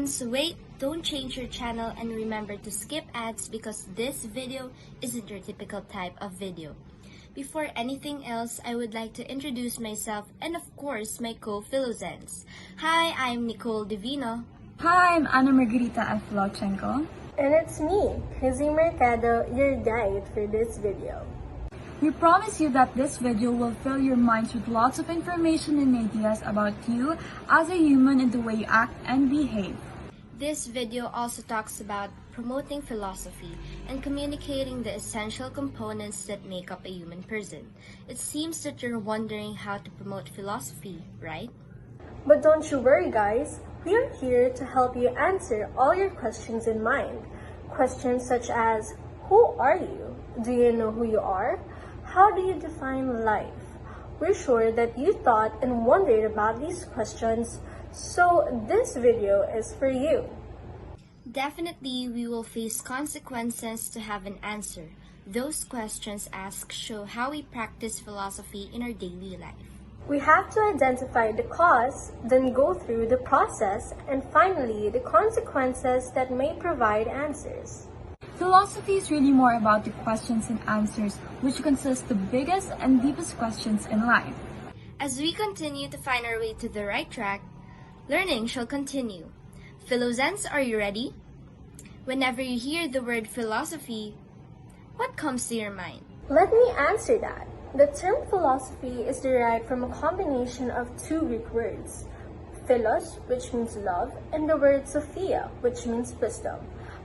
friends, wait, don't change your channel and remember to skip ads because this video isn't your typical type of video. Before anything else, I would like to introduce myself and of course my co-Philosens. Hi, I'm Nicole Divino. Hi, I'm Ana Margarita F. And it's me, Chrissy Mercado, your guide for this video. We promise you that this video will fill your minds with lots of information and ideas about you as a human and the way you act and behave. This video also talks about promoting philosophy and communicating the essential components that make up a human person. It seems that you're wondering how to promote philosophy, right? But don't you worry, guys. We are here to help you answer all your questions in mind. Questions such as, who are you? Do you know who you are? How do you define life? We're sure that you thought and wondered about these questions, so this video is for you. Definitely, we will face consequences to have an answer. Those questions asked show how we practice philosophy in our daily life. We have to identify the cause, then go through the process, and finally the consequences that may provide answers. Philosophy is really more about the questions and answers, which consist the biggest and deepest questions in life. As we continue to find our way to the right track, learning shall continue. Philosens, are you ready? Whenever you hear the word philosophy, what comes to your mind? Let me answer that. The term philosophy is derived from a combination of two Greek words, philos, which means love, and the word sophia, which means wisdom.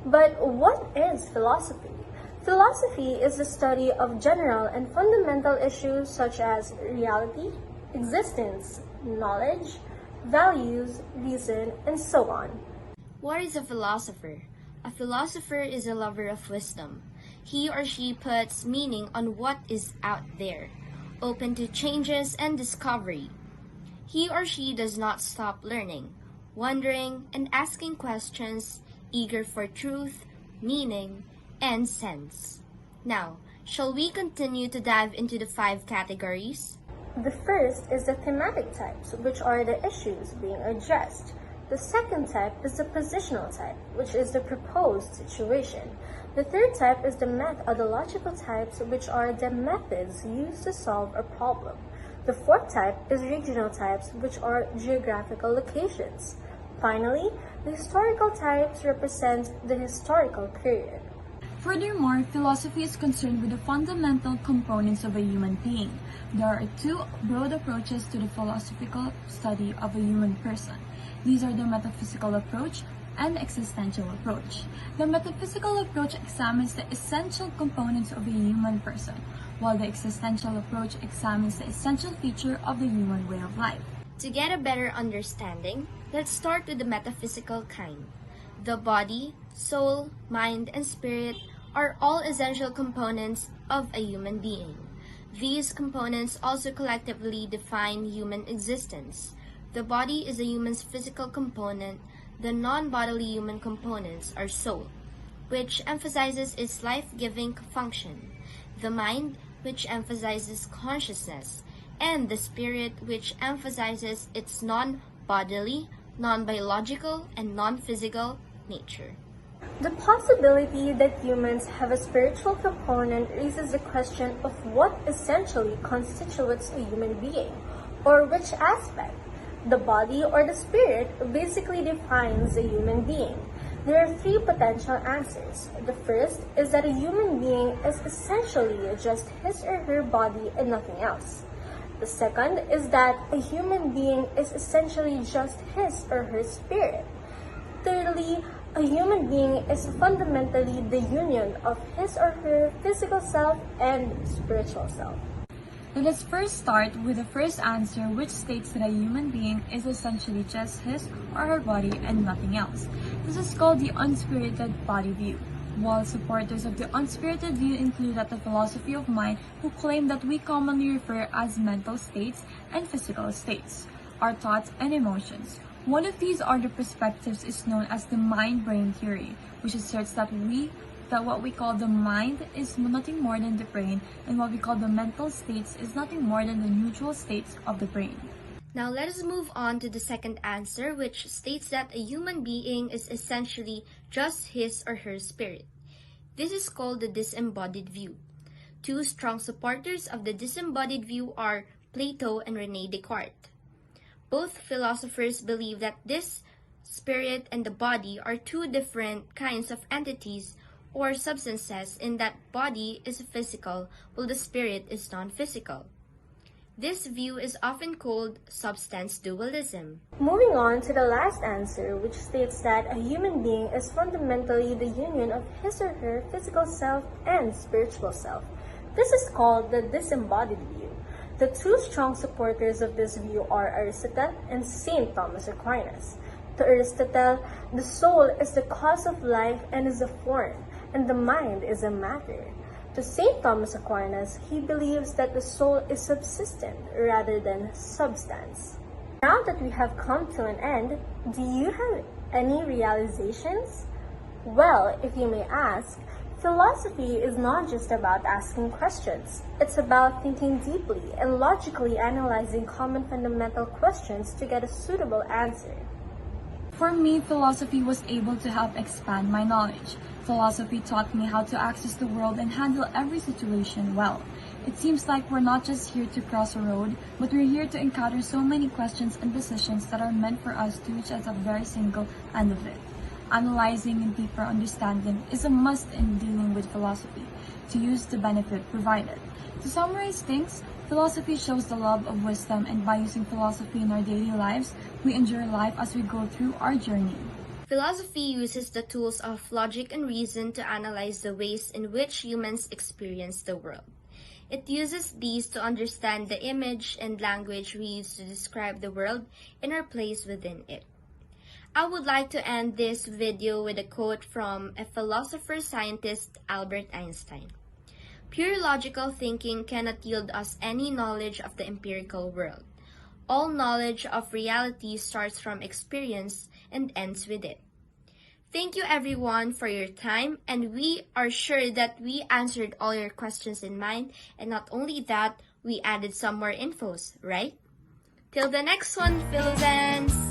But what is philosophy? Philosophy is the study of general and fundamental issues such as reality, existence, knowledge, values, reason, and so on. What is a philosopher? A philosopher is a lover of wisdom. He or she puts meaning on what is out there, open to changes and discovery. He or she does not stop learning, wondering, and asking questions, eager for truth, meaning, and sense. Now, shall we continue to dive into the 5 categories? The first is the thematic types, which are the issues being addressed. The second type is the positional type, which is the proposed situation. The third type is the methodological types, which are the methods used to solve a problem. The fourth type is regional types, which are geographical locations. Finally, the historical types represent the historical period. Furthermore, philosophy is concerned with the fundamental components of a human being. There are 2 broad approaches to the philosophical study of a human person. These are the metaphysical approach and existential approach. The metaphysical approach examines the essential components of a human person, while the existential approach examines the essential feature of the human way of life. To get a better understanding, let's start with the metaphysical kind. The body, soul, mind, and spirit are all essential components of a human being. These components also collectively define human existence. The body is a human's physical component. The non-bodily human components are soul, which emphasizes its life-giving function, the mind, which emphasizes consciousness, and the spirit, which emphasizes its non-bodily, non-biological, and non-physical nature. The possibility that humans have a spiritual component raises the question of what essentially constitutes a human being, or which aspect, the body or the spirit, basically defines a human being. There are 3 potential answers. The first is that a human being is essentially just his or her body and nothing else. The second is that a human being is essentially just his or her spirit. Thirdly, a human being is fundamentally the union of his or her physical self and spiritual self. Let us first start with the first answer, which states that a human being is essentially just his or her body and nothing else. This is called the unspirited body view. While supporters of the unspirited view include that the philosophy of mind, who claim that we commonly refer as mental states and physical states, our thoughts and emotions. One of these other perspectives is known as the mind-brain theory, which asserts that what we call the mind is nothing more than the brain, and what we call the mental states is nothing more than the neutral states of the brain. Now let us move on to the second answer, which states that a human being is essentially just his or her spirit. This is called the disembodied view. Two strong supporters of the disembodied view are Plato and René Descartes. Both philosophers believe that this spirit and the body are two different kinds of entities or substances, in that body is physical while the spirit is non-physical. This view is often called substance dualism. Moving on to the last answer, which states that a human being is fundamentally the union of his or her physical self and spiritual self. This is called the disembodied view. The two strong supporters of this view are Aristotle and St. Thomas Aquinas. To Aristotle, the soul is the cause of life and is a form, and the mind is a matter. To St. Thomas Aquinas, he believes that the soul is subsistent rather than substance. Now that we have come to an end, do you have any realizations? Well, if you may ask, philosophy is not just about asking questions. It's about thinking deeply and logically analyzing common fundamental questions to get a suitable answer. For me, philosophy was able to help expand my knowledge. Philosophy taught me how to access the world and handle every situation well. It seems like we're not just here to cross a road, but we're here to encounter so many questions and decisions that are meant for us to reach at a very single end of it. Analyzing and deeper understanding is a must in dealing with philosophy, to use the benefit provided. To summarize things, philosophy shows the love of wisdom, and by using philosophy in our daily lives, we enjoy life as we go through our journey. Philosophy uses the tools of logic and reason to analyze the ways in which humans experience the world. It uses these to understand the image and language we use to describe the world and our place within it. I would like to end this video with a quote from a philosopher-scientist, Albert Einstein. Pure logical thinking cannot yield us any knowledge of the empirical world. All knowledge of reality starts from experience and ends with it. Thank you everyone for your time, and we are sure that we answered all your questions in mind, and not only that, we added some more infos, right? Till the next one, Philosens!